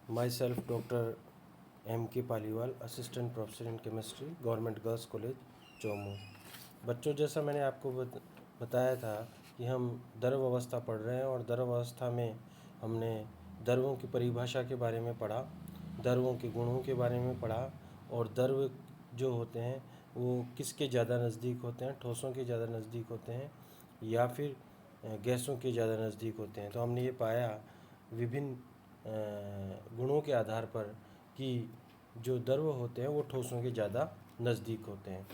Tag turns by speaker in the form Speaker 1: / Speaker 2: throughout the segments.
Speaker 1: My self doctor M.K. Paliwal, assistant professor in chemistry, government girls college Chomu. बच्चों, जैसा मैंने आपको बताया था कि हम द्रव अवस्था पढ़ रहे हैं और द्रव अवस्था में हमने द्रवों की परिभाषा के बारे में पढ़ा, द्रवों के गुणों के बारे में पढ़ा और द्रव जो होते हैं वो किसके ज़्यादा नज़दीक होते हैं, ठोसों के ज़्यादा नज़दीक होते हैं या फिर गैसों के ज़्यादा नज़दीक होते हैं। तो हमने ये पाया विभिन्न गुणों के आधार पर कि जो द्रव होते हैं वो ठोसों के ज़्यादा नज़दीक होते हैं।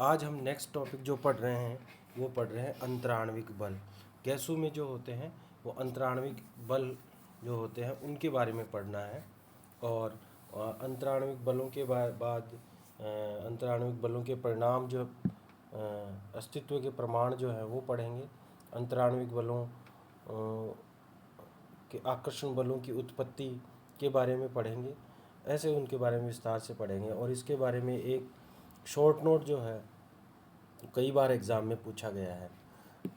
Speaker 1: आज हम नेक्स्ट टॉपिक जो पढ़ रहे हैं वो पढ़ रहे हैं अंतराण्विक बल। गैसों में जो होते हैं वो अंतराण्विक बल जो होते हैं उनके बारे में पढ़ना है। और अंतराण्विक बलों के बाद अंतराण्विक बलों के परिणाम जो अस्तित्व के प्रमाण जो है वो पढ़ेंगे। अंतराण्विक बलों के आकर्षण बलों की उत्पत्ति के बारे में पढ़ेंगे। ऐसे उनके बारे में विस्तार से पढ़ेंगे और इसके बारे में एक शॉर्ट नोट जो है कई बार एग्ज़ाम में पूछा गया है।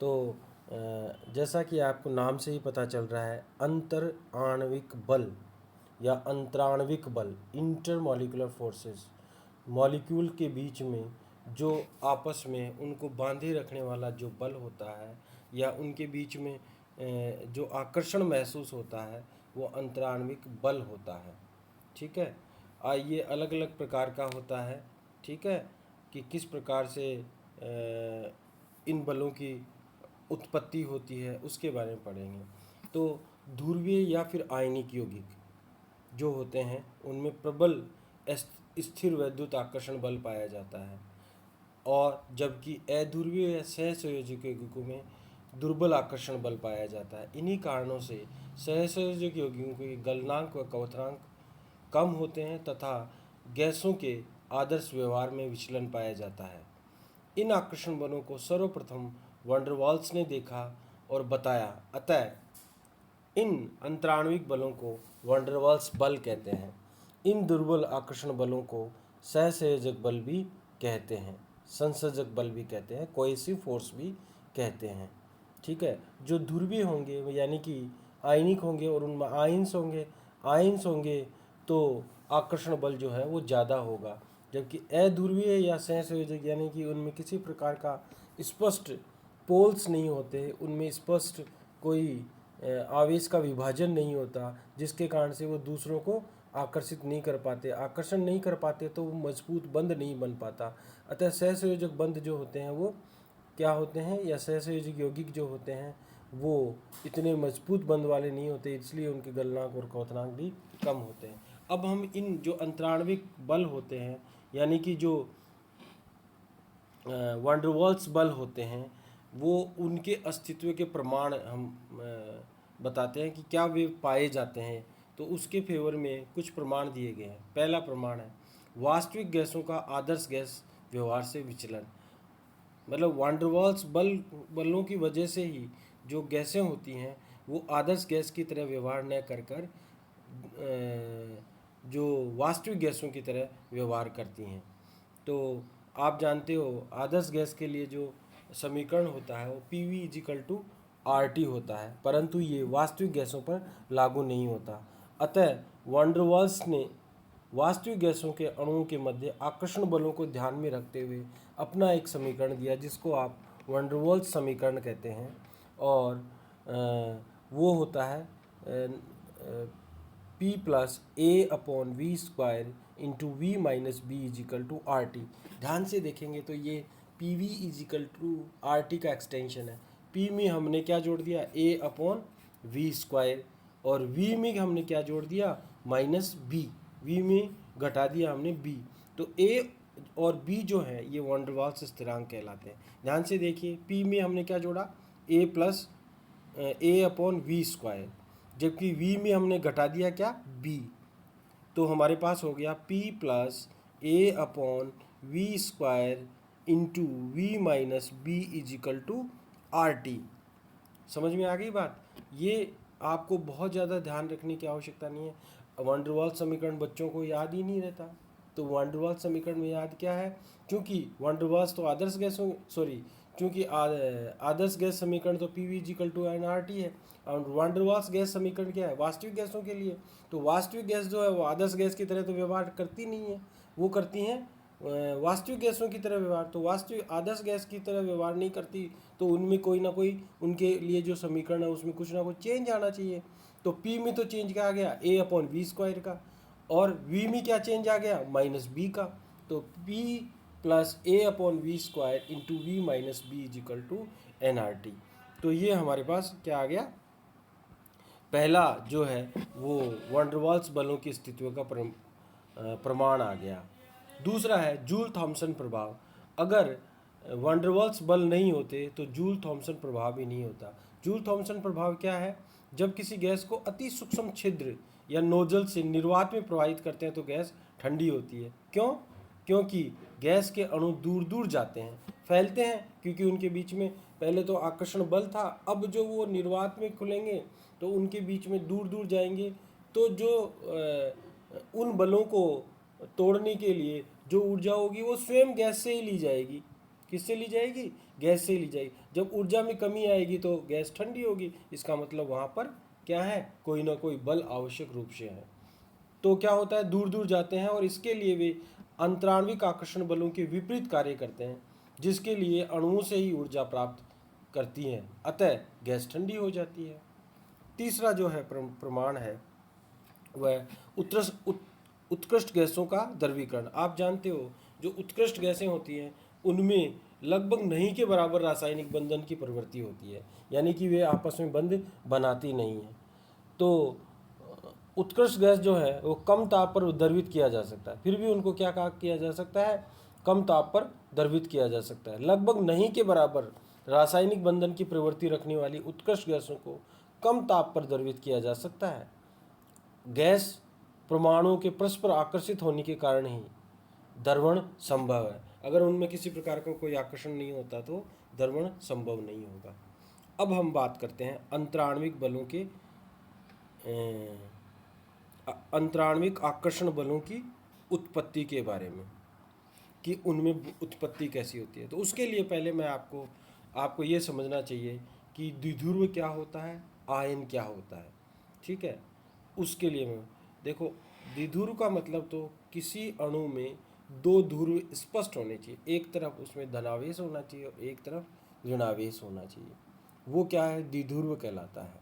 Speaker 1: तो जैसा कि आपको नाम से ही पता चल रहा है, अंतर आणविक बल या अंतराण्विक बल, इंटरमॉलिक्यूलर फोर्सेस, मॉलिक्यूल के बीच में जो आपस में उनको बांधे रखने वाला जो बल होता है या उनके बीच में जो आकर्षण महसूस होता है वो अंतराण्विक बल होता है। ठीक है, ये अलग अलग प्रकार का होता है। ठीक है, कि किस प्रकार से इन बलों की उत्पत्ति होती है उसके बारे में पढ़ेंगे। तो ध्रुवीय या फिर आयनिक यौगिक जो होते हैं उनमें प्रबल स्थिर वैद्युत आकर्षण बल पाया जाता है और जबकि अध्रुवीय या सहसंयोजक यौगिकों में दुर्बल आकर्षण बल पाया जाता है। इन्हीं कारणों से सहसंयोजक यौगिकों के गलनांक व क्वथनांक कम होते हैं तथा गैसों के आदर्श व्यवहार में विचलन पाया जाता है। इन आकर्षण बलों को सर्वप्रथम वैन डर वाल्स ने देखा और बताया, अतः इन अंतराण्विक बलों को वैन डर वाल्स बल कहते हैं। इन दुर्बल आकर्षण बलों को सहसंयोजक बल भी कहते हैं, संसर्जक बल भी कहते हैं, कोएसिव फोर्स भी कहते हैं। ठीक है, जो ध्रुवीय होंगे यानी कि आयनिक होंगे और उनमें आयन्स होंगे तो आकर्षण बल जो है वो ज़्यादा होगा, जबकि अध्रुवीय या सहसंयोजक यानी कि उनमें किसी प्रकार का स्पष्ट पोल्स नहीं होते, उनमें स्पष्ट कोई आवेश का विभाजन नहीं होता, जिसके कारण से वो दूसरों को आकर्षित नहीं कर पाते, आकर्षण नहीं कर पाते तो वो मजबूत बंध नहीं बन पाता। अतः सहसंयोजक बंध जो होते हैं वो क्या होते हैं, या सहसंयोजक यौगिक जो होते हैं वो इतने मजबूत बंध वाले नहीं होते, इसलिए उनके गलनांक और क्वथनांक भी कम होते हैं। अब हम इन जो अंतराण्विक बल होते हैं यानी कि जो वैन डर वाल्स बल होते हैं वो उनके अस्तित्व के प्रमाण हम बताते हैं कि क्या वे पाए जाते हैं। तो उसके फेवर में कुछ प्रमाण दिए गए हैं। पहला प्रमाण है वास्तविक गैसों का आदर्श गैस व्यवहार से विचलन। मतलब वैन डर वाल्स बलों की वजह से ही जो गैसें होती हैं वो आदर्श गैस की तरह व्यवहार न कर जो वास्तविक गैसों की तरह व्यवहार करती हैं। तो आप जानते हो आदर्श गैस के लिए जो समीकरण होता है वो PV = RT होता है, परंतु ये वास्तविक गैसों पर लागू नहीं होता। अतः वैन डर वाल्स ने वास्तविक गैसों के अणुओं के मध्य आकर्षण बलों को ध्यान में रखते हुए अपना एक समीकरण दिया जिसको आप वैन डर वाल्स समीकरण कहते हैं। और वो होता है P+A/V² × V - B = RT। ध्यान से देखेंगे तो ये PV = RT का एक्सटेंशन है। P में हमने क्या जोड़ दिया, A/V² और V में हमने क्या जोड़ दिया, -B। V में घटा दिया हमने B। तो A और B जो है ये वैन डर वाल्स स्थिरांक कहलाते हैं। ध्यान से देखिए, P में हमने क्या जोड़ा, A/V², जबकि V में हमने घटा दिया क्या, B। तो हमारे पास हो गया P+A/V² × V - B = RT। समझ में आ गई बात। ये आपको बहुत ज़्यादा ध्यान रखने की आवश्यकता नहीं है। वैन डर वाल्स समीकरण बच्चों को याद ही नहीं रहता। तो वैन डर वाल्स समीकरण में याद क्या है, क्योंकि वैन डर वाल्स तो आदर्श गैसों क्योंकि आदर्श गैस समीकरण तो P V equal to nRT है, और वान डेर वाल्स गैस समीकरण क्या है वास्तविक गैसों के लिए। तो वास्तविक गैस जो है वो आदर्श गैस की तरह तो व्यवहार करती नहीं है, वो करती हैं वास्तविक गैसों की तरह व्यवहार। तो वास्तविक आदर्श गैस की तरह व्यवहार नहीं करती, तो उनमें कोई ना कोई उनके लिए जो समीकरण है उसमें कुछ ना कुछ चेंज आना चाहिए। तो पी में तो चेंज क्या आ गया a/v² का, और v में क्या चेंज आ गया -b का। तो p plus a/v² into v minus B is equal to nRT। तो ये हमारे पास क्या आ गया, पहला जो है वो वान डेर वाल्स बलों की स्थितियों का प्रमाण आ गया। दूसरा है जूल थॉमसन प्रभाव। अगर वान डेर वाल्स बल नहीं होते तो जूल थॉमसन प्रभाव भी नहीं होता। जूल थॉमसन प्रभाव क्या है, जब किसी गैस को अति सूक्ष्म छिद्र या नोजल से निर्वात में प्रवाहित करते हैं तो गैस ठंडी होती है। क्यों? क्योंकि गैस के अणु दूर दूर जाते हैं, फैलते हैं, क्योंकि उनके बीच में पहले तो आकर्षण बल था, अब जो वो निर्वात में खुलेंगे तो उनके बीच में दूर दूर जाएंगे। तो जो उन बलों को तोड़ने के लिए जो ऊर्जा होगी वो स्वयं गैस से ही ली जाएगी। किससे ली जाएगी? गैस से ली जाएगी। जब ऊर्जा में कमी आएगी तो गैस ठंडी होगी, इसका मतलब वहाँ पर क्या है, कोई ना कोई बल आवश्यक रूप से है। तो क्या होता है, दूर दूर जाते हैं और इसके लिए वे अंतराण्विक आकर्षण बलों के विपरीत कार्य करते हैं, जिसके लिए अणुओं से ही ऊर्जा प्राप्त करती हैं, अतः गैस ठंडी हो जाती है। तीसरा जो है प्रमाण है वह उत्कृष्ट गैसों का द्रवीकरण। आप जानते हो जो उत्कृष्ट गैसें होती हैं उनमें लगभग नहीं के बराबर रासायनिक बंधन की प्रवृत्ति होती है, यानी कि वे आपस में बंध बनाती नहीं है। तो उत्कृष्ट गैस जो है वो कम ताप पर द्रवित किया जा सकता है, फिर भी उनको क्या कहा किया जा सकता है, कम ताप पर द्रवित किया जा सकता है। लगभग नहीं के बराबर रासायनिक बंधन की प्रवृत्ति रखने वाली उत्कृष्ट गैसों को कम ताप पर द्रवित किया जा सकता है। गैस परमाणुओं के परस्पर आकर्षित होने के कारण ही द्रवण संभव है। अगर उनमें किसी प्रकार का कोई आकर्षण नहीं होता तो द्रवण संभव नहीं होगा। अब हम बात करते हैं अंतराण्विक बलों के अंतराण्विक आकर्षण बलों की उत्पत्ति के बारे में, कि उनमें उत्पत्ति कैसी होती है। तो उसके लिए पहले मैं आपको ये समझना चाहिए कि द्विध्रुव क्या होता है, आयन क्या होता है। ठीक है, उसके लिए मैं देखो, द्विध्रुव का मतलब तो किसी अणु में दो ध्रुव स्पष्ट होने चाहिए, एक तरफ उसमें धनावेश होना चाहिए और एक तरफ ऋणावेश होना चाहिए, वो क्या है, द्विध्रुव कहलाता है।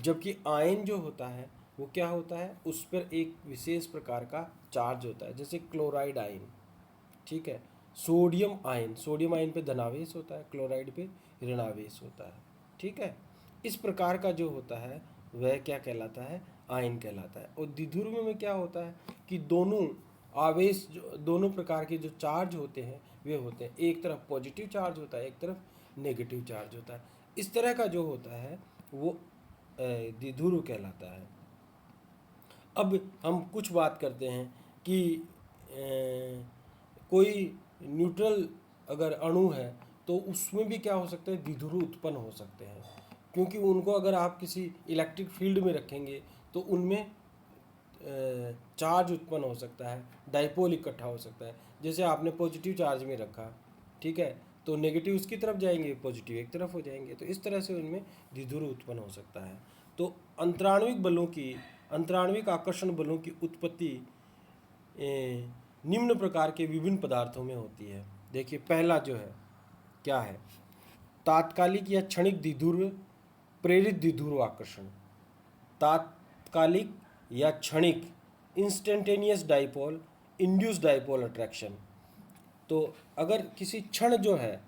Speaker 1: जबकि आयन जो होता है वो क्या होता है, उस पर एक विशेष प्रकार का चार्ज होता है, जैसे क्लोराइड आयन। ठीक है, सोडियम आयन पे धनावेश होता है, क्लोराइड पे ऋणावेश होता है। ठीक है, इस प्रकार का जो होता है वह क्या कहलाता है, आयन कहलाता है। और द्विध्रुव में क्या होता है कि दोनों प्रकार के जो चार्ज होते हैं वे होते हैं, एक तरफ पॉजिटिव चार्ज होता है, एक तरफ नेगेटिव चार्ज होता है। इस तरह का जो होता है वो द्विध्रुव कहलाता है। अब हम कुछ बात करते हैं कि कोई न्यूट्रल अगर अणु है तो उसमें भी क्या हो सकता है, द्विध्रुव उत्पन्न हो सकते हैं, क्योंकि उनको अगर आप किसी इलेक्ट्रिक फील्ड में रखेंगे तो उनमें चार्ज उत्पन्न हो सकता है, डाइपोल इकट्ठा हो सकता है। जैसे आपने पॉजिटिव चार्ज में रखा, ठीक है, तो नेगेटिव उसकी तरफ जाएंगे, पॉजिटिव एक तरफ हो जाएंगे, तो इस तरह से उनमें द्विध्रुव उत्पन्न हो सकता है। तो अंतराण्विक आकर्षण बलों की उत्पत्ति निम्न प्रकार के विभिन्न पदार्थों में होती है। देखिए, पहला जो है क्या है, तात्कालिक या क्षणिक द्विध्रुव प्रेरित द्विध्रुव आकर्षण। तात्कालिक या क्षणिक instantaneous dipole induce dipole attraction. तो अगर किसी क्षण जो है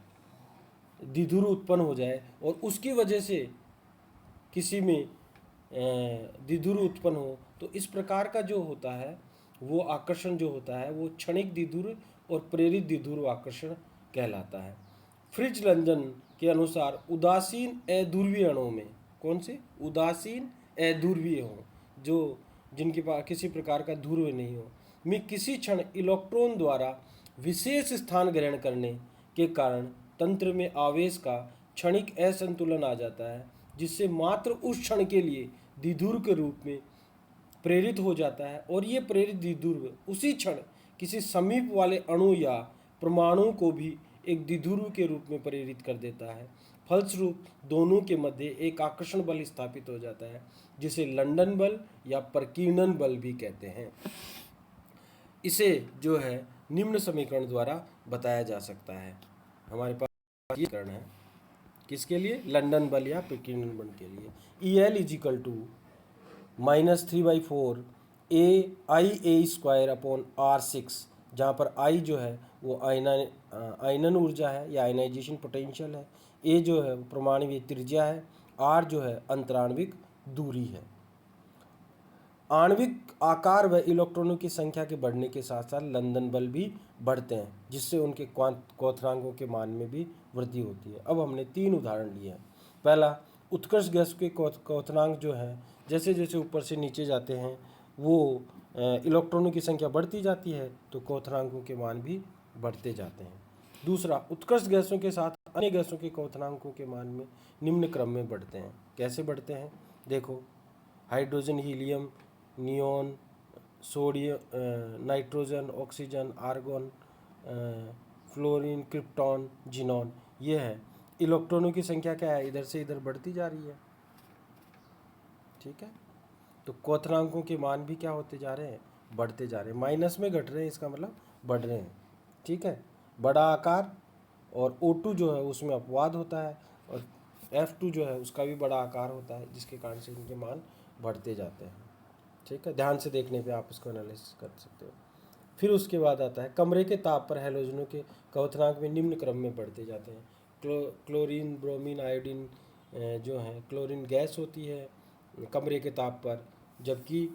Speaker 1: द्विध्रुव उत्पन्न हो जाए और उसकी वजह से किसी में द्विध्रुव उत्पन्न हो, तो इस प्रकार का जो होता है वो आकर्षण जो होता है वो क्षणिक द्विध्रुव और प्रेरित द्विध्रुव आकर्षण कहलाता है। फ्रिज लंदन के अनुसार उदासीन अध्रुवीय अणुओं में, कौन से, उदासीन अध्रुवीय हो, जो जिनके पास किसी प्रकार का ध्रुव नहीं हो, में किसी क्षण इलेक्ट्रॉन द्वारा विशेष स्थान ग्रहण करने के कारण तंत्र में आवेश का क्षणिक असंतुलन आ जाता है, जिससे मात्र उस क्षण के लिए द्विध्रुव के रूप में प्रेरित हो जाता है, और ये प्रेरित द्विध्रुव उसी क्षण किसी समीप वाले अणु या परमाणु को भी एक द्विध्रुव के रूप में प्रेरित कर देता है। फलस्वरूप दोनों के मध्य एक आकर्षण बल स्थापित हो जाता है, जिसे लंदन बल या प्रकीर्णन बल भी कहते हैं। इसे जो है निम्न समीकरण द्वारा बताया जा सकता है। हमारे पास ये समीकरण है किसके लिए? लंदन बल या प्रकीर्णन बल के लिए। EL इजिकल टू -3/4 AIA² जहाँ पर I जो है वो आयनन ऊर्जा है या आयनाइजेशन पोटेंशियल है, A जो है परमाणु त्रिज्या है, R जो है अंतराण्विक दूरी है। आणविक आकार व इलेक्ट्रॉनों की संख्या के बढ़ने के साथ साथ लंदन बल भी बढ़ते हैं, जिससे उनके क्वथनांकों के मान में भी वृद्धि होती है। अब हमने 3 उदाहरण लिए हैं। पहला, उत्कर्ष गैस के क्वथनांक जो है जैसे जैसे ऊपर से नीचे जाते हैं वो इलेक्ट्रॉनों की संख्या बढ़ती जाती है, तो क्वथनांकों के मान भी बढ़ते जाते हैं। दूसरा, उत्कर्ष गैसों के साथ अन्य गैसों के क्वथनांकों के मान में निम्न क्रम में बढ़ते हैं। कैसे बढ़ते हैं? देखो, hydrogen, helium, neon, sodium, nitrogen, oxygen, argon, fluorine, krypton, xenon, ये है। इलेक्ट्रॉनों की संख्या क्या है? इधर से इधर बढ़ती जा रही है। ठीक है, तो क्वथनांकों के मान भी क्या होते जा रहे हैं? बढ़ते जा रहे हैं। माइनस में घट रहे हैं, इसका मतलब बढ़ रहे हैं। ठीक है, बड़ा आकार और O2 जो है उसमें अपवाद होता है, और F2 जो है उसका भी बड़ा आकार होता है, जिसके कारण से इनके मान बढ़ते जाते हैं। ठीक है, ध्यान से देखने पे आप इसको एनालिसिस कर सकते हो। फिर उसके बाद आता है, कमरे के ताप पर हैलोजनों के क्वथनांक में निम्न क्रम में बढ़ते जाते हैं। क्लोरीन, ब्रोमीन, आयोडीन जो है, क्लोरीन गैस होती है कमरे के ताप पर, जबकि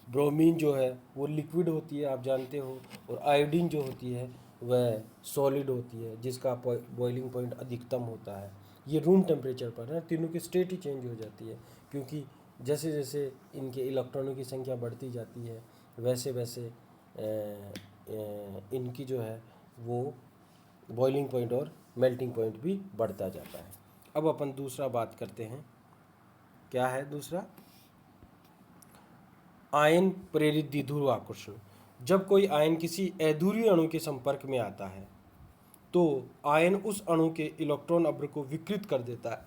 Speaker 1: ब्रोमीन जो है वो लिक्विड होती है, आप जानते हो, और आयोडीन जो होती है वह सॉलिड होती है, जिसका बॉइलिंग पॉइंट अधिकतम होता है। ये रूम टेम्परेचर पर है, तीनों की स्टेट ही चेंज हो जाती है, क्योंकि जैसे जैसे इनके इलेक्ट्रॉनों की संख्या बढ़ती जाती है वैसे वैसे इनकी जो है वो बॉइलिंग पॉइंट और मेल्टिंग पॉइंट भी बढ़ता जाता है। अब अपन दूसरा बात करते हैं। क्या है दूसरा? आयन प्रेरित द्विध्रुव आकर्षण। जब कोई आयन किसी अध्रुवीय अणु के संपर्क में आता है तो आयन उस अणु के इलेक्ट्रॉन अभ्र को विकृत कर देता है।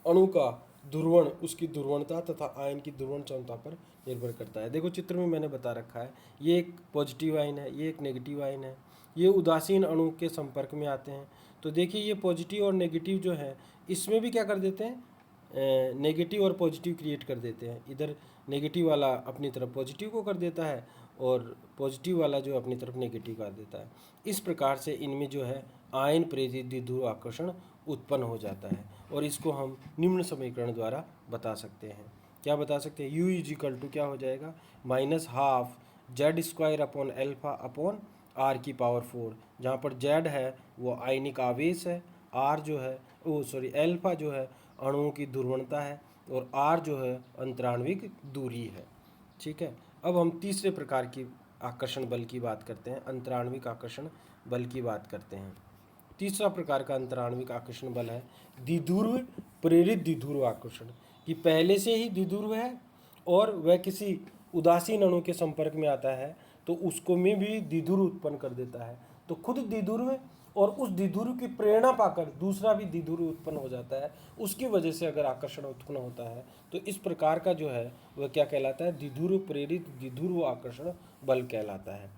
Speaker 1: अणु का ध्रुवण उसकी ध्रुवणता तथा आयन की ध्रुवण क्षमता पर निर्भर करता है। देखो, चित्र में मैंने बता रखा है, ये एक पॉजिटिव आयन है, ये एक नेगेटिव आयन है। ये उदासीन अणु के संपर्क में आते हैं, तो देखिए ये पॉजिटिव और नेगेटिव जो है इसमें भी क्या कर देते हैं? नेगेटिव और पॉजिटिव क्रिएट कर देते हैं। इधर नेगेटिव वाला अपनी तरफ पॉजिटिव को कर देता है और पॉजिटिव वाला जो अपनी तरफ नेगेटिव कर देता है। इस प्रकार से इनमें जो है आयन प्रेरित द्विध्रुव आकर्षण उत्पन्न हो जाता है, और इसको हम निम्न समीकरण द्वारा बता सकते हैं। क्या बता सकते हैं? U इजिकल टू क्या हो जाएगा? -12Z²/α/R⁴, जहाँ पर Z है वो आयनिक आवेश है, R जो है अल्फा जो है अणुओं की ध्रुवणता है, और R जो है अंतराण्विक दूरी है। ठीक है, अब हम तीसरे प्रकार की आकर्षण बल की बात करते हैं, अंतराण्विक आकर्षण बल की बात करते हैं। तीसरा प्रकार का अंतराण्विक आकर्षण बल है द्विध्रुव प्रेरित द्विध्रुव आकर्षण, कि पहले से ही द्विध्रुव है और वह किसी उदासीन अणु के संपर्क में आता है तो उसको में भी द्विध्रुव उत्पन्न कर देता है, तो खुद द्विध्रुव और उस द्विध्रुव की प्रेरणा पाकर दूसरा भी द्विध्रुव उत्पन्न हो जाता है। उसकी वजह से अगर आकर्षण उत्पन्न होता है तो इस प्रकार का जो है वह क्या कहलाता है? द्विध्रुव प्रेरित द्विध्रुव आकर्षण बल कहलाता है।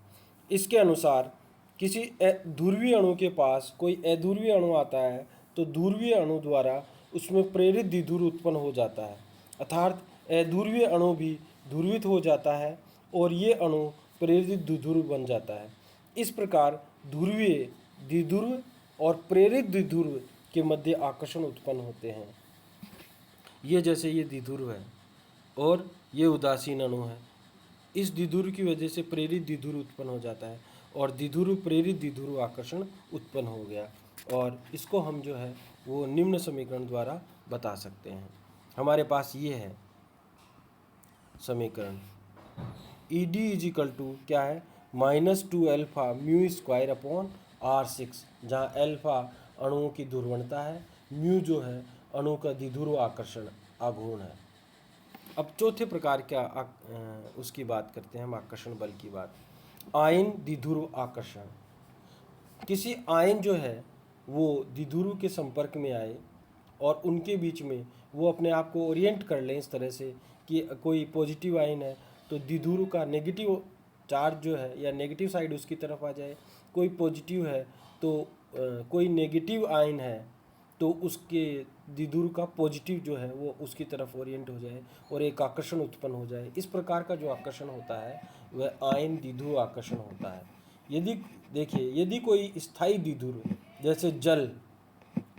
Speaker 1: इसके अनुसार किसी ध्रुवीय अणु के पास कोई अध्रुवीय अणु आता है तो ध्रुवीय अणु द्वारा उसमें प्रेरित द्विध्रुव उत्पन्न हो जाता है, अर्थात अध्रुवीय अणु भी ध्रुवित हो जाता है और ये अणु प्रेरित द्विध्रुव बन जाता है। इस प्रकार ध्रुवीय द्विध्रुव और प्रेरित द्विध्रुव के मध्य आकर्षण उत्पन्न होते हैं। ये जैसे ये द्विध्रुव है और ये उदासीन अणु है, इस द्विध्रुव की वजह से प्रेरित द्विध्रुव उत्पन्न हो जाता है और द्विध्रुव प्रेरित द्विध्रुव आकर्षण उत्पन्न हो गया, और इसको हम जो है वो निम्न समीकरण द्वारा बता सकते हैं। हमारे पास ये है समीकरण, ED इजिकल टू क्या है? -2α/μ²/R⁶, जहाँ अल्फा अणुओं की ध्रुवणता है, म्यू जो है अणु का द्विध्रुव आकर्षण आघूर्ण है। अब चौथे प्रकार का उसकी बात करते हैं हम, आकर्षण बल की बात। आयन द्विध्रुव आकर्षण। किसी आयन जो है वो द्विध्रुव के संपर्क में आए और उनके बीच में वो अपने आप को ओरिएंट कर लें इस तरह से कि कोई पॉजिटिव आयन है तो द्विध्रुव का नेगेटिव चार्ज जो है या नेगेटिव साइड उसकी तरफ आ जाए, कोई पॉजिटिव है तो कोई नेगेटिव आयन है तो उसके द्विध्रुव का पॉजिटिव जो है वो उसकी तरफ ओरिएंट हो जाए और एक आकर्षण उत्पन्न हो जाए। इस प्रकार का जो आकर्षण होता है वह आयन द्विध्रुव आकर्षण होता है। यदि देखिए, यदि कोई स्थायी द्विध्रुव जैसे जल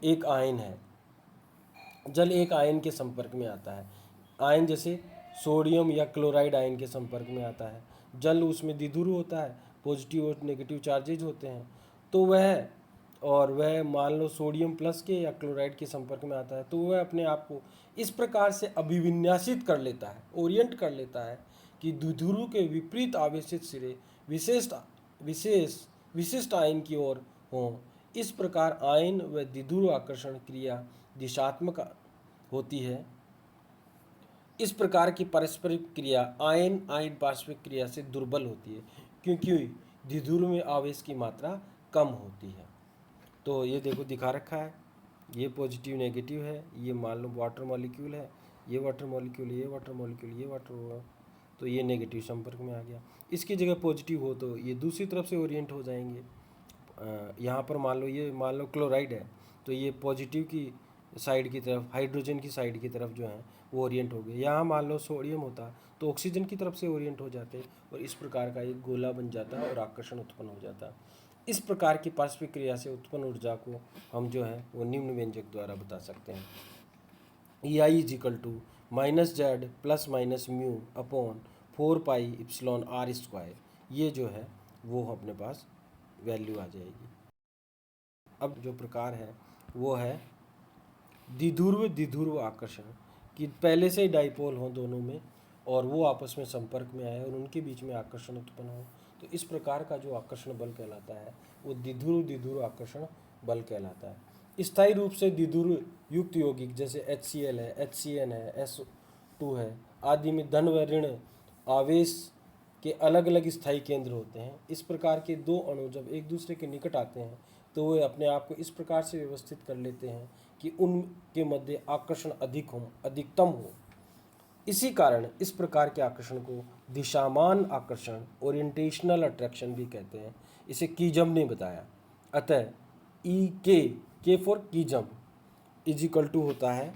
Speaker 1: एक आयन है, जल एक आयन के संपर्क में आता है, आयन जैसे सोडियम या क्लोराइड आयन के संपर्क में आता है, जल उसमें द्विध्रुव होता है, पॉजिटिव और नेगेटिव चार्जेज होते हैं, तो वह मान लो सोडियम प्लस के या क्लोराइड के संपर्क में आता है तो वह अपने आप को इस प्रकार से अभिविन्यासित कर लेता है, ओरिएंट कर लेता है कि द्विध्रुव के विपरीत आवेशित सिरे विशिष्ट आयन की ओर हों। इस प्रकार आयन व द्विध्रुव आकर्षण क्रिया दिशात्मक होती है। इस प्रकार की पारस्परिक क्रिया आयन आयन पारस्परिक क्रिया से दुर्बल होती है क्योंकि द्विध्रुव में आवेश की मात्रा कम होती है। तो ये देखो दिखा रखा है, ये पॉजिटिव नेगेटिव है, ये मान लो वाटर मॉलिक्यूल है, ये वाटर मॉलिक्यूल, ये वाटर मॉलिक्यूल, ये वाटर हुआ, तो ये नेगेटिव संपर्क में आ गया। इसकी जगह पॉजिटिव हो तो ये दूसरी तरफ से ओरिएंट हो जाएंगे। यहाँ पर मान लो क्लोराइड है तो ये पॉजिटिव की साइड की तरफ, हाइड्रोजन की साइड की तरफ जो है वो ओरिएंट हो गए। यहाँ मान लो सोडियम होता तो ऑक्सीजन की तरफ से ओरिएंट हो जाते और इस प्रकार का एक गोला बन जाता और आकर्षण उत्पन्न हो जाता। इस प्रकार की पारस्परिक क्रिया से उत्पन्न ऊर्जा को हम जो है वो निम्न व्यंजक द्वारा बता सकते हैं। EI is equal to minus Z plus minus mu upon 4πε r²। ये जो है वो अपने पास वैल्यू आ जाएगी। अब जो प्रकार है वो है द्विध्रुव आकर्षण, कि पहले से ही डाइपोल हों दोनों में और वो आपस में संपर्क में आए और उनके बीच में आकर्षण उत्पन्न हो, तो इस प्रकार का जो आकर्षण बल कहलाता है वो द्विध्रुव आकर्षण बल कहलाता है। स्थायी रूप से द्विध्रुव युक्त यौगिक जैसे HCl है, HCN है, S2 है आदि में धन व ऋण आवेश के अलग अलग स्थायी केंद्र होते हैं। इस प्रकार के दो अणु जब एक दूसरे के निकट आते हैं तो वे अपने आप को इस प्रकार से व्यवस्थित कर लेते हैं कि उनके मध्य आकर्षण अधिकतम हो। इसी कारण इस प्रकार के आकर्षण को दिशामान आकर्षण ओरिएंटेशनल अट्रैक्शन भी कहते हैं। इसे कीजम ने बताया। अतः के फॉर कीजम इज इक्वल टू होता है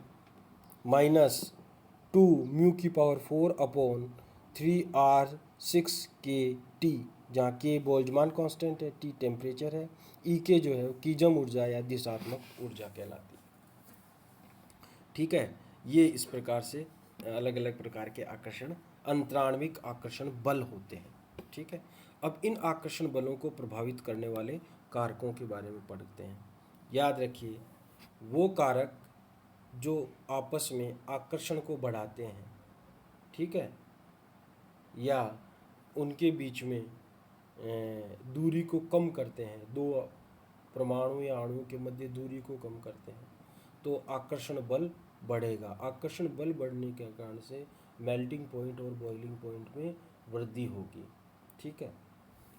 Speaker 1: -2 μ⁴ अपॉन 3r6kT, जहाँ के बोल्ट्जमान कांस्टेंट है, टी टेम्परेचर है, के जो है कीजम ऊर्जा या दिशात्मक ऊर्जा कहलाती है। ठीक है, ये इस प्रकार से अलग अलग प्रकार के आकर्षण अंतराण्विक आकर्षण बल होते हैं। ठीक है, अब इन आकर्षण बलों को प्रभावित करने वाले कारकों के बारे में पढ़ते हैं। याद रखिए, वो कारक जो आपस में आकर्षण को बढ़ाते हैं, ठीक है, या उनके बीच में दूरी को कम करते हैं, दो परमाणु या अणुओं के मध्य दूरी को कम करते हैं, तो आकर्षण बल बढ़ेगा। आकर्षण बल बढ़ने के कारण से मेल्टिंग पॉइंट और बॉइलिंग पॉइंट में वृद्धि होगी। ठीक है,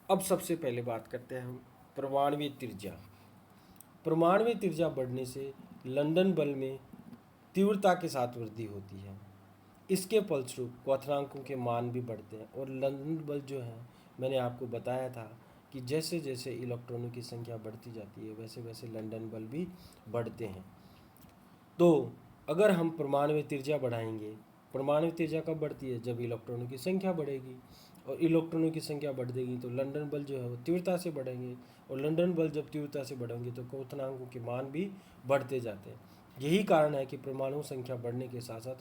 Speaker 1: अब सबसे पहले बात करते हैं हम परमाणुवीय त्रिज्या। परमाणुवीय त्रिज्या बढ़ने से लंदन बल में तीव्रता के साथ वृद्धि होती है। इसके फलस्वरूप क्वथनांकों के मान भी बढ़ते हैं और लंदन बल जो है, मैंने आपको बताया था कि जैसे जैसे इलेक्ट्रॉनों की संख्या बढ़ती जाती है वैसे वैसे लंदन बल भी बढ़ते हैं। तो अगर हम परमाणुवीय त्रिज्या बढ़ाएंगे, परमाणुवीय त्रिज्या कब बढ़ती है? जब इलेक्ट्रॉनों की संख्या बढ़ेगी, और इलेक्ट्रॉनों की संख्या बढ़ेगी तो लंदन बल जो है वो तीव्रता से बढ़ेंगे, और लंदन बल जब तीव्रता से बढ़ेंगे तो क्वथनांकों के मान भी बढ़ते जाते हैं। यही कारण है कि परमाणु संख्या बढ़ने के साथ साथ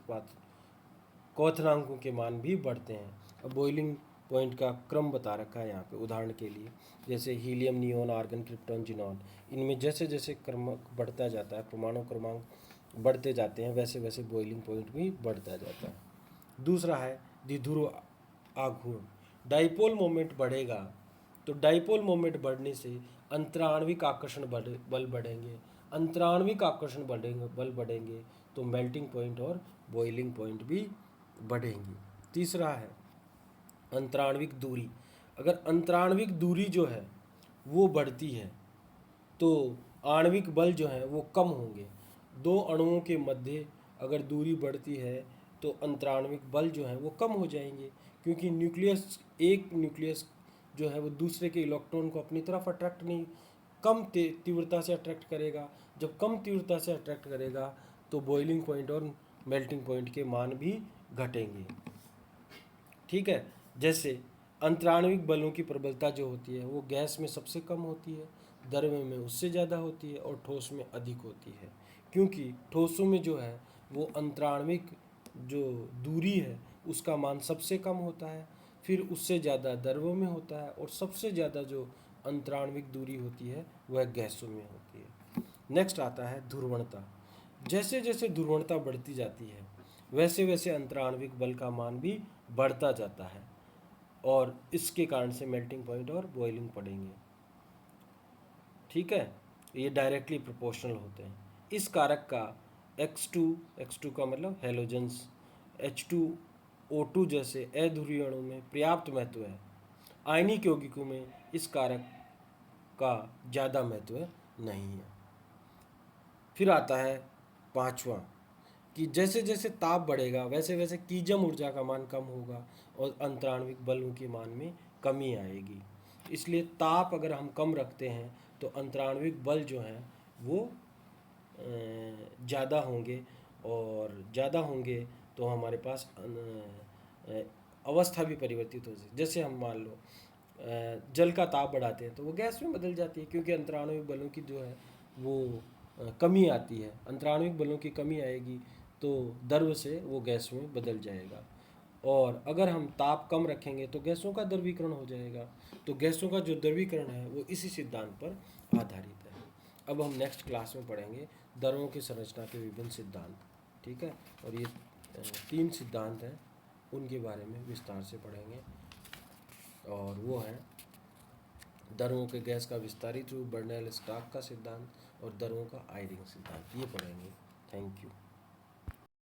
Speaker 1: क्वथनांकों के मान भी बढ़ते हैं। अब बॉइलिंग पॉइंट का क्रम बता रखा है यहाँ पे उदाहरण के लिए, जैसे helium, neon, argon, krypton, xenon, इनमें जैसे जैसे क्रम बढ़ता जाता है, परमाणु क्रमांक बढ़ते जाते हैं, वैसे वैसे बॉइलिंग पॉइंट भी बढ़ता जाता है। दूसरा है द्विध्रुव आघूर्ण। डाइपोल मोमेंट बढ़ेगा तो डाइपोल मोमेंट बढ़ने से अंतराण्विक आकर्षण बल बढ़ेंगे, अंतराण्विक आकर्षण बल बढ़ेंगे तो मेल्टिंग पॉइंट और बॉइलिंग पॉइंट भी बढ़ेंगी। तीसरा है अंतराण्विक दूरी। अगर अंतराण्विक दूरी जो है वो बढ़ती है तो आणविक बल जो है वो कम होंगे। दो अणुओं के मध्य अगर दूरी बढ़ती है तो अंतराण्विक बल जो है वो कम हो जाएंगे, क्योंकि एक न्यूक्लियस जो है वो दूसरे के इलेक्ट्रॉन को अपनी तरफ अट्रैक्ट नहीं, कम तीव्रता से अट्रैक्ट करेगा। जब कम तीव्रता से अट्रैक्ट करेगा तो बॉइलिंग पॉइंट और मेल्टिंग पॉइंट के मान भी घटेंगे। ठीक है, जैसे अंतराण्विक बलों की प्रबलता जो होती है वो गैस में सबसे कम होती है, द्रव्य में उससे ज़्यादा होती है और ठोस में अधिक होती है, क्योंकि ठोसों में जो है वो अंतराण्विक जो दूरी है उसका मान सबसे कम होता है, फिर उससे ज़्यादा द्रव्यों में होता है और सबसे ज़्यादा जो अंतराण्विक दूरी होती है वह गैसों में होती है। नेक्स्ट आता है ध्रुवणता। जैसे जैसे ध्रुवणता बढ़ती जाती है वैसे वैसे अंतराण्विक बल का मान भी बढ़ता जाता है और इसके कारण से मेल्टिंग पॉइंट और बॉइलिंग पड़ेंगे। ठीक है, ये डायरेक्टली प्रोपोर्शनल होते हैं। इस कारक का X2 का मतलब हेलोजेंस, H2O2 जैसे अध्रुवीय अणु में पर्याप्त महत्व है। आयनिक यौगिकों में इस कारक का ज़्यादा महत्व नहीं है। फिर आता है पांचवा कि जैसे जैसे ताप बढ़ेगा वैसे वैसे कीजम ऊर्जा का मान कम होगा और अंतराण्विक बलों के मान में कमी आएगी। इसलिए ताप अगर हम कम रखते हैं तो अंतराण्विक बल जो हैं वो ज़्यादा होंगे, और ज़्यादा होंगे तो हमारे पास अवस्था भी परिवर्तित हो सकती। जैसे हम मान लो जल का ताप बढ़ाते हैं तो वो गैस में बदल जाती है, क्योंकि अंतराण्विक बलों की जो है वो कमी आती है। अंतराण्विक बलों की कमी आएगी तो द्रव से वो गैस में बदल जाएगा। और अगर हम ताप कम रखेंगे तो गैसों का द्रवीकरण हो जाएगा। तो गैसों का जो द्रवीकरण है वो इसी सिद्धांत पर आधारित है। अब हम नेक्स्ट क्लास में पढ़ेंगे द्रवों की संरचना के विभिन्न सिद्धांत। ठीक है, और ये 3 सिद्धांत हैं, उनके बारे में विस्तार से पढ़ेंगे, और वो हैं द्रवों के गैस का विस्तारित रूप, बर्नौली-स्टोक्स का सिद्धांत और द्रवों का आयरिंग सिद्धांत। ये पढ़ेंगे। Thank you.